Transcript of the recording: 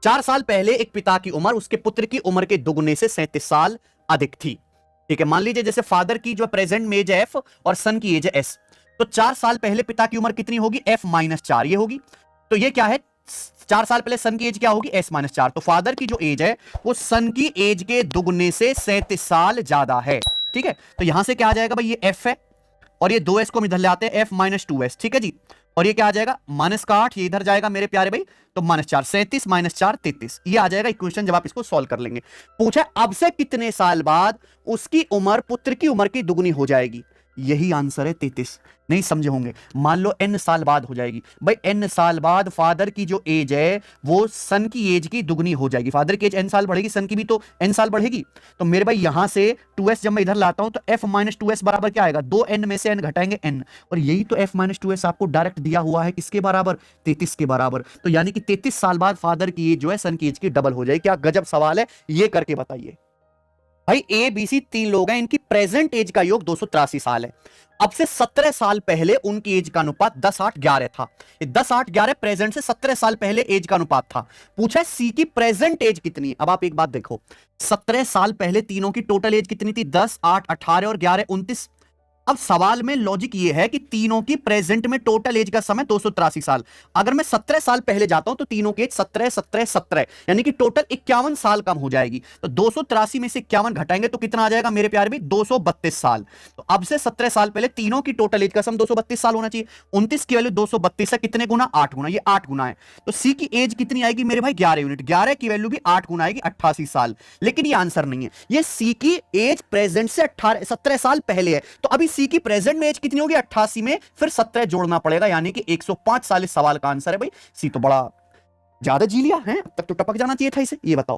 4 साल पहले एक पिता की उम्र उसके पुत्र की उम्र के दुगने से 37 साल अधिक थी। ठीक है, मान लीजिए जैसे फादर की जो प्रेजेंट में एज है एफ और सन की एज है एस, तो 4 साल पहले पिता की उम्र कितनी होगी? एफ माइनस 4 ये होगी। तो ये क्या है? 4 साल पहले सन की एज क्या होगी? S minus 4। तो फादर की जो एज है वो सन की एज के दुगने से 37 साल ज्यादा है। ठीक है, तो यहां से क्या आ जाएगा भाई? ये एफ है और ये 2s को हम इधर ले आते हैं, एफ माइनस 2s। ठीक है जी, और ये क्या आ जाएगा? माइनस का 8 ये इधर जाएगा मेरे प्यारे भाई, तो माइनस 4 37 माइनस 4 33 ये आ जाएगा इक्वेशन जब आप इसको सॉल्व कर लेंगे। पूछा अब से कितने साल बाद उसकी उम्र पुत्र की उम्र की दुगनी हो जाएगी? यही आंसर है 33। नहीं समझे होंगे, मान लो n साल बाद हो जाएगी भाई, n साल बाद फादर की जो एज है वो सन की एज की दुगनी हो जाएगी। फादर की एज n साल बढ़ेगी, सन की भी तो n साल बढ़ेगी। तो मेरे भाई यहां से 2s जब मैं इधर लाता हूं तो f माइनस 2s बराबर क्या आएगा? 2n में से n घटाएंगे n, और यही तो f माइनस 2s आपको डायरेक्ट दिया हुआ है किसके बराबर? 33 के बराबर। तो यानी कि 33 साल बाद फादर की एज जो है सन की एज की डबल हो जाएगी। क्या गजब सवाल है, ये करके बताइए भाई। ए बी सी 3 लोग हैं, इनकी प्रेजेंट एज का योग 283 साल है। अब से 17 साल पहले उनकी एज का अनुपात 10:8:11 था। 10:8:11 प्रेजेंट से 17 साल पहले एज का अनुपात था। पूछा सी की प्रेजेंट एज कितनी है? अब आप एक बात देखो, 17 साल पहले तीनों की टोटल एज कितनी थी? 10, 8, 18 और 11 29। अब सवाल में लॉजिक ये है कि तीनों की प्रेजेंट में टोटल एज का समय 283 साल। अगर मैं 17 साल पहले जाता हूं तो तीनों की एज 17 17 17 यानी कि टोटल 51 साल कम हो जाएगी। तो 283 में से 51 घटाएंगे तो कितना आ जाएगा मेरे प्यारे भी? 232 साल। तो अब से 17 साल पहले तीनों की टोटल एज का सम 232 साल होना चाहिए। 29 की वैल्यू 232 है, कितने गुना? 8 गुना। ये 8 गुना है, तो सी की एज कितनी आएगी मेरे भाई? 11 यूनिट। 11 की वैल्यू भी 8 गुना आएगी, 88 साल। लेकिन ये आंसर नहीं है, ये सी की एज प्रेजेंट से 17 साल पहले है। तो अभी सी की प्रेजेंट में एज कितनी होगी? 88 में फिर 17 जोड़ना पड़ेगा, यानी कि 105 साल इस सवाल का आंसर है भाई। सी तो बड़ा ज्यादा जी लिया है, अब तक तो टपक जाना चाहिए था इसे। ये बताओ।